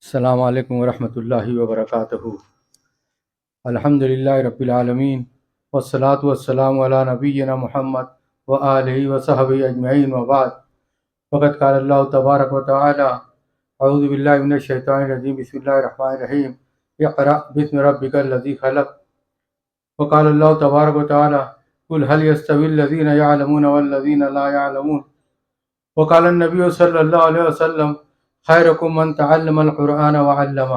السلام علیکم ورحمۃ اللہ وبرکاتہ۔ الحمدللہ رب العالمین والصلاة والسلام علی نبینا محمد وآلہ وصحبہ اجمعین وبعد۔ فقد قال اللہ تبارک و تعالی اعوذ باللہ من الشیطان الرجیم بسم اللہ الرحمن الرحیم اقرأ بسم ربک الذی خلق۔ وقال اللہ تبارک و تعالی قل هل يستوي الذین يعلمون والذین لا يعلمون۔ وقال النبی صلی اللہ علیہ وسلم خیرکم من تعلم القرآن وعلمہ۔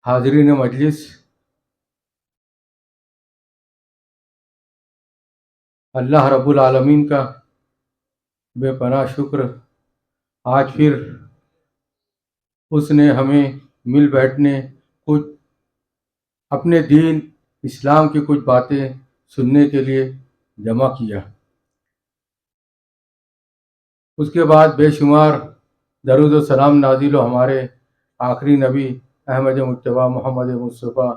حاضرین مجلس، اللہ رب العالمین کا بے پناہ شکر، آج پھر اس نے ہمیں مل بیٹھنے، کچھ اپنے دین اسلام کی کچھ باتیں سننے کے لیے جمع کیا۔ اس کے بعد بے شمار درود و سلام نازل ہو ہمارے آخری نبی احمد مجتبیٰ محمد مصطفیٰ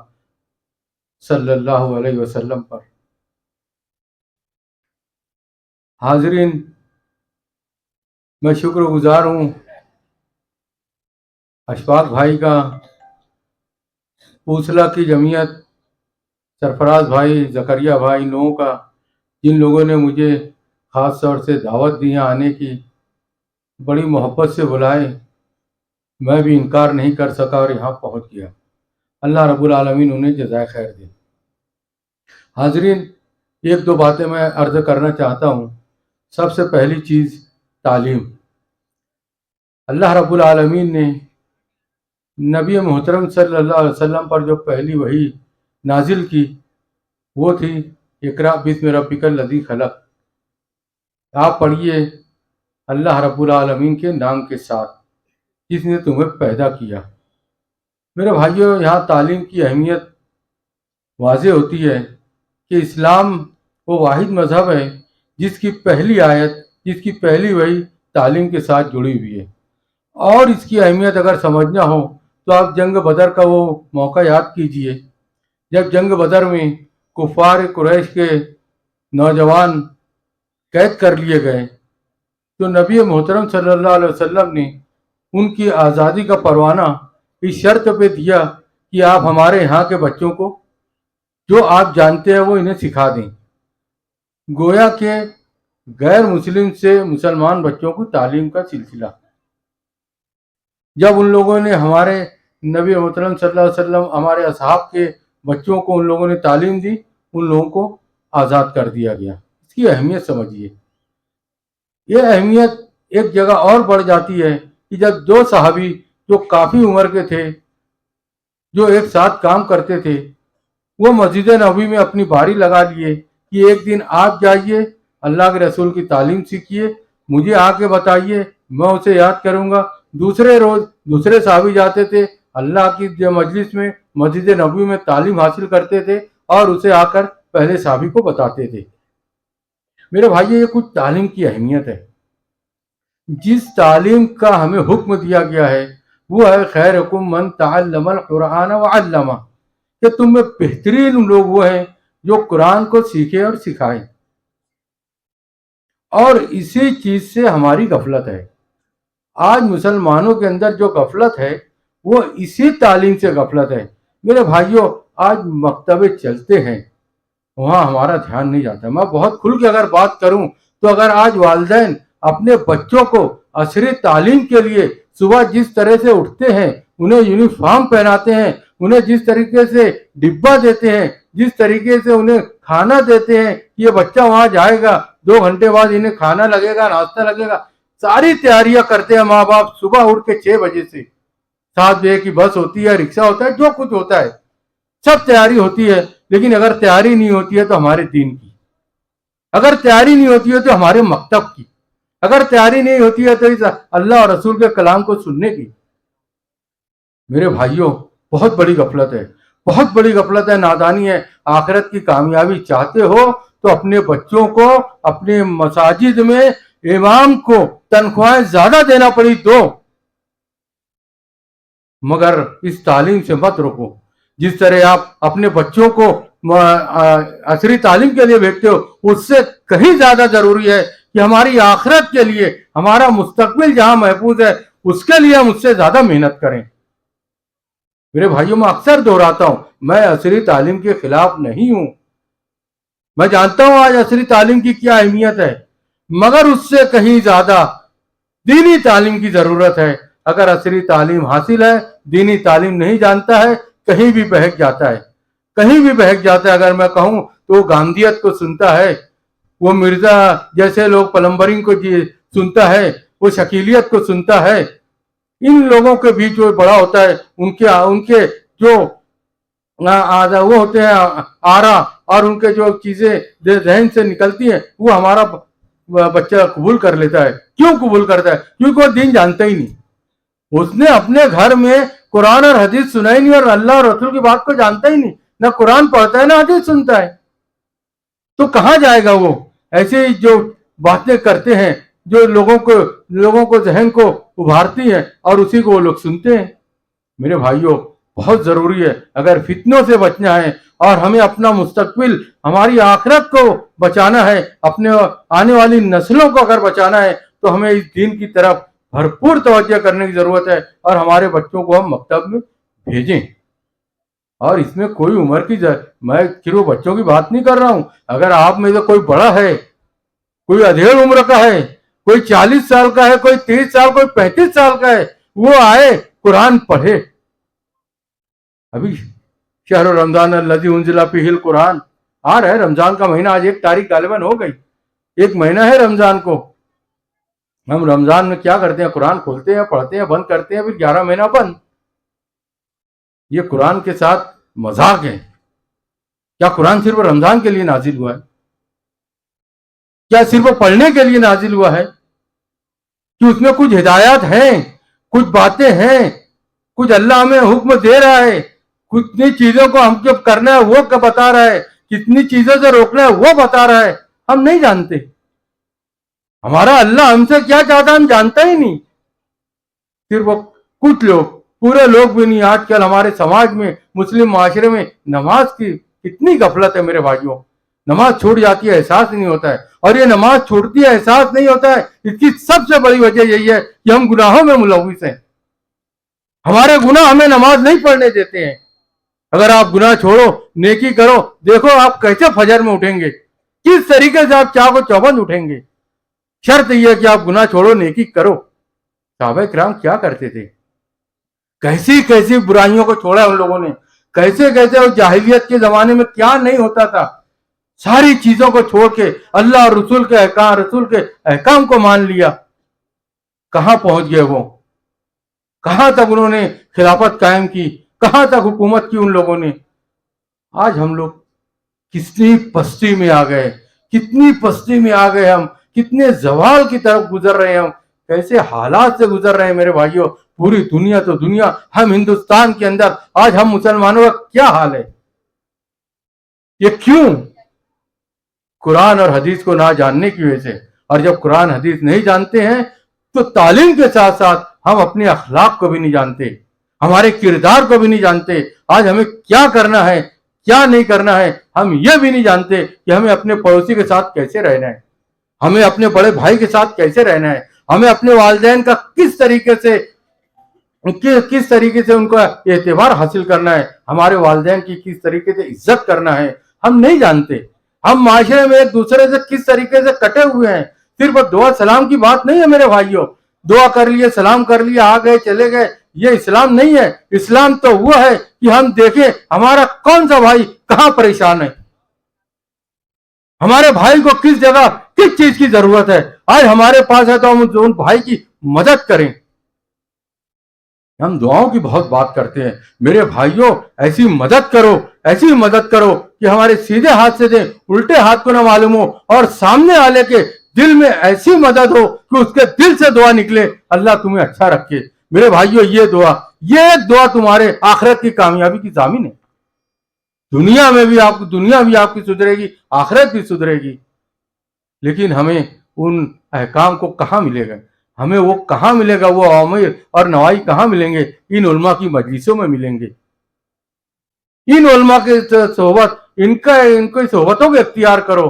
صلی اللہ علیہ وسلم پر۔ حاضرین، میں شکر گزار ہوں اشفاق بھائی کا، پوسلا کی جمعیت، سرفراز بھائی، زکریا بھائی نو کا، جن لوگوں نے مجھے خاص طور سے دعوت دی آنے کی، بڑی محبت سے بلائے، میں بھی انکار نہیں کر سکا اور یہاں پہنچ گیا۔ اللہ رب العالمین انہیں جزائے خیر دے۔ حاضرین، ایک دو باتیں میں عرض کرنا چاہتا ہوں۔ سب سے پہلی چیز تعلیم۔ اللہ رب العالمین نے نبی محترم صلی اللہ علیہ وسلم پر جو پہلی وحی نازل کی وہ تھی اقرأ بسم ربک الذی خلق۔ آپ پڑھیے اللہ رب العالمین کے نام کے ساتھ، جس نے تمہیں پیدا کیا۔ میرے بھائیوں، یہاں تعلیم کی اہمیت واضح ہوتی ہے کہ اسلام وہ واحد مذہب ہے جس کی پہلی آیت، جس کی پہلی وحی تعلیم کے ساتھ جڑی ہوئی ہے۔ اور اس کی اہمیت اگر سمجھنا ہو تو آپ جنگ بدر کا وہ موقع یاد کیجئے، جب جنگ بدر میں کفار قریش کے نوجوان قید کر لیے گئے تو نبی محترم صلی اللہ علیہ وسلم نے ان کی آزادی کا پروانہ اس شرط پہ دیا کہ آپ ہمارے یہاں کے بچوں کو جو آپ جانتے ہیں وہ انہیں سکھا دیں۔ گویا کہ غیر مسلم سے مسلمان بچوں کو تعلیم کا سلسلہ۔ جب ان لوگوں نے ہمارے نبی محترم صلی اللہ علیہ وسلم، ہمارے اصحاب کے بچوں کو ان لوگوں نے تعلیم دی، ان لوگوں کو آزاد کر دیا گیا۔ اس کی اہمیت سمجھیے۔ یہ اہمیت ایک جگہ اور بڑھ جاتی ہے کہ جب دو صحابی جو کافی عمر کے تھے، جو ایک ساتھ کام کرتے تھے، وہ مسجد نبوی میں اپنی باری لگا لیے کہ ایک دن آپ جائیے، اللہ کے رسول کی تعلیم سیکھیے، مجھے آ کے بتائیے، میں اسے یاد کروں گا۔ دوسرے روز دوسرے صحابی جاتے تھے، اللہ کی مجلس میں مسجد نبوی میں تعلیم حاصل کرتے تھے اور اسے آ کر پہلے صحابی کو بتاتے تھے۔ میرے بھائی، یہ کچھ تعلیم کی اہمیت ہے۔ جس تعلیم کا ہمیں حکم دیا گیا ہے وہ ہے خیرکم من تعلم القرآن وعلمہ، کہ تم میں بہترین لوگ وہ ہیں جو قرآن کو سیکھیں اور سکھائیں۔ اور اسی چیز سے ہماری غفلت ہے۔ آج مسلمانوں کے اندر جو غفلت ہے وہ اسی تعلیم سے غفلت ہے۔ میرے بھائیوں، آج مکتبے چلتے ہیں، وہاں ہمارا دھیان نہیں جاتا۔ میں بہت کھل کے اگر بات کروں تو اگر آج والدین اپنے بچوں کو عصری تعلیم کے لیے صبح جس طرح سے اٹھتے ہیں، انہیں یونیفارم پہناتے ہیں، انہیں جس طریقے سے ڈبہ دیتے ہیں، جس طریقے سے انہیں کھانا دیتے ہیں، یہ بچہ وہاں جائے گا، 2 گھنٹے بعد انہیں کھانا لگے گا، ناشتہ لگے گا، ساری تیاریاں کرتے ہیں ماں باپ۔ صبح اٹھ کے 6 بجے سے 7 بجے کی بس ہوتی ہے، رکشہ ہوتا ہے، جو کچھ ہوتا ہے سب تیاری ہوتی ہے۔ لیکن اگر تیاری نہیں ہوتی ہے تو ہمارے دین کی، اگر تیاری نہیں ہوتی ہے تو ہمارے مکتب کی، اگر تیاری نہیں ہوتی ہے تو اس اللہ اور رسول کے کلام کو سننے کی، میرے بھائیوں بہت بڑی غفلت ہے، بہت بڑی غفلت ہے، نادانی ہے۔ آخرت کی کامیابی چاہتے ہو تو اپنے بچوں کو اپنے مساجد میں امام کو تنخواہیں زیادہ دینا پڑی دو، مگر اس تعلیم سے مت روکو۔ جس طرح آپ اپنے بچوں کو عصری تعلیم کے لیے بھیجتے ہو، اس سے کہیں زیادہ ضروری ہے کہ ہماری آخرت کے لیے, ہمارا مستقبل جہاں محفوظ ہے اس کے لیے ہم اس سے زیادہ محنت کریں. میرے بھائیوں, میں اکثر دہراتا ہوں, میں عصری تعلیم کے خلاف نہیں ہوں. میں جانتا ہوں آج عصری تعلیم کی کیا اہمیت ہے, مگر اس سے کہیں زیادہ دینی تعلیم کی ضرورت ہے. اگر عصری تعلیم حاصل ہے, دینی تعلیم نہیں جانتا ہے, کہیں بھی بہک جاتا ہے, کہیں بھی بہک جاتا ہے. اگر میں کہوں تو وہ گاندھیت کو سنتا ہے, وہ مرزا جیسے لوگ پلمبرنگ کو سنتا ہے, وہ شکیلیت کو سنتا ہے. ان لوگوں کے بیچ جو بڑا ہوتا ہے, ان کے جو وہ ہوتے ہیں آرا, اور ان کے جو چیزیں ذہن سے نکلتی ہیں وہ ہمارا بچہ قبول کر لیتا ہے. کیوں قبول کرتا ہے؟ کیونکہ وہ دین جانتا ہی نہیں. اس نے اپنے گھر میں قرآن اور حدیث سنا ہی نہیں, اور اللہ اور رسول کی بات کو جانتا ہی نہیں, نہ قرآن پڑھتا ہے نہ حدیث سنتا ہے. تو کہاں جائے گا وہ؟ ایسے ہی جو باتیں کرتے ہیں جو لوگوں کو ذہن کو ابھارتی ہیں, اور اسی کو وہ لوگ سنتے ہیں. میرے بھائیوں, بہت ضروری ہے, اگر فتنوں سے بچنا ہے اور ہمیں اپنا مستقبل, ہماری آخرت کو بچانا ہے, اپنے آنے والی نسلوں کو اگر بچانا ہے, تو ہمیں اس دین کی طرف بھرپور توجہ کرنے کی ضرورت ہے, اور ہمارے بچوں کو ہم مکتب میں بھیجیں. اور اس میں کوئی عمر کی میں صرف بچوں کی بات نہیں کر رہا ہوں. اگر آپ میں سے کوئی بڑا ہے, کوئی ادھیڑ عمر کا ہے, کوئی 40 سال کا ہے, کوئی 30 سال, کوئی 35 سال کا ہے, وہ آئے قرآن پڑھے. ابھی شہر رمضان الذی انزل فیہ القرآن آ رہا ہے, رمضان کا مہینہ, آج 1 تاریخ غالباً ہو گئی, 1 مہینہ ہے رمضان کو. ہم رمضان میں کیا کرتے ہیں؟ قرآن کھولتے ہیں, پڑھتے ہیں, بند کرتے ہیں, پھر 11 مہینہ بند. یہ قرآن کے ساتھ مذاق ہے. کیا قرآن صرف رمضان کے لیے نازل ہوا ہے؟ کیا صرف پڑھنے کے لیے نازل ہوا ہے؟ کہ اس میں کچھ ہدایات ہیں, کچھ باتیں ہیں, کچھ اللہ ہمیں حکم دے رہا ہے, کتنی چیزوں کو ہم جب کرنا ہے وہ بتا رہا ہے, کتنی چیزوں سے روکنا ہے وہ بتا رہا ہے. ہم نہیں جانتے. ہمارا اللہ ہم سے کیا چاہتا ہے ہم جانتا ہی نہیں. صرف کچھ لوگ, پورے لوگ بھی نہیں. آج کل ہمارے سماج میں, مسلم معاشرے میں نماز کی کتنی غفلت ہے میرے بھائیوں. نماز چھوٹ جاتی ہے, احساس نہیں ہوتا ہے, اور یہ نماز چھوڑتی ہے, احساس نہیں ہوتا ہے. اس کی سب سے بڑی وجہ یہی ہے کہ ہم گناہوں میں ملوث ہیں. ہمارے گناہ ہمیں نماز نہیں پڑھنے دیتے ہیں. اگر آپ گناہ چھوڑو, نیکی کرو, دیکھو آپ کیسے فجر میں اٹھیں گے, کس طریقے سے آپ چاق و چوبند اٹھیں گے. شرط یہ ہے کہ آپ گناہ چھوڑو, نیکی کرو. صحابہ کرام کیا کرتے تھے؟ کیسی کیسی برائیوں کو چھوڑا ان لوگوں نے, کیسے کیسے وہ جاہلیت کے زمانے میں کیا نہیں ہوتا تھا, ساری چیزوں کو چھوڑ کے اللہ اور رسول کے احکام کو مان لیا. کہاں پہنچ گئے وہ؟ کہاں تک انہوں نے خلافت قائم کی, کہاں تک حکومت کی ان لوگوں نے. آج ہم لوگ کتنی پستی میں آ گئے, کتنی پستی میں آ گئے, ہم کتنے زوال کی طرف گزر رہے ہیں, ہم کیسے حالات سے گزر رہے ہیں میرے بھائیوں. پوری دنیا تو دنیا, ہم ہندوستان کے اندر آج ہم مسلمانوں کا کیا حال ہے؟ یہ کیوں؟ قرآن اور حدیث کو نہ جاننے کی وجہ سے. اور جب قرآن حدیث نہیں جانتے ہیں تو تعلیم کے ساتھ ساتھ ہم اپنے اخلاق کو بھی نہیں جانتے, ہمارے کردار کو بھی نہیں جانتے. آج ہمیں کیا کرنا ہے, کیا نہیں کرنا ہے, ہم یہ بھی نہیں جانتے کہ ہمیں اپنے پڑوسی کے ساتھ کیسے رہنا ہے, ہمیں اپنے بڑے بھائی کے ساتھ کیسے رہنا ہے, ہمیں اپنے والدین کا کس طریقے سے ان کا اعتبار حاصل کرنا ہے, ہمارے والدین کی کس طریقے سے عزت کرنا ہے. ہم نہیں جانتے. ہم معاشرے میں ایک دوسرے سے کس طریقے سے کٹے ہوئے ہیں. صرف دعا سلام کی بات نہیں ہے میرے بھائیوں, دعا کر لیے, سلام کر لیے, آ گئے چلے گئے, یہ اسلام نہیں ہے. اسلام تو وہ ہے کہ ہم دیکھیں ہمارا کون سا بھائی کہاں پریشان ہے, ہمارے بھائی کو کس جگہ کس چیز کی ضرورت ہے. آج ہمارے پاس ہے تو ہم ان بھائی کی مدد کریں. ہم دعاؤں کی بہت بات کرتے ہیں میرے بھائیوں, ایسی مدد کرو کہ ہمارے سیدھے ہاتھ سے دیں, الٹے ہاتھ کو نہ معلوم ہو, اور سامنے والے کے دل میں ایسی مدد ہو کہ اس کے دل سے دعا نکلے, اللہ تمہیں اچھا رکھے. میرے بھائیوں, یہ دعا تمہارے آخرت کی کامیابی کی ضامن ہے. دنیا بھی آپ کی سدھرے گی, آخرت بھی سدھرے گی. لیکن ہمیں ان احکام کو کہاں ملے گا, ہمیں وہ کہاں ملے گا, وہ اوامر اور نواہی کہاں ملیں گے؟ ان علماء کی مجلسوں میں ملیں گے. ان علماء کے صحبت, ان کی صحبتوں کو اختیار کرو.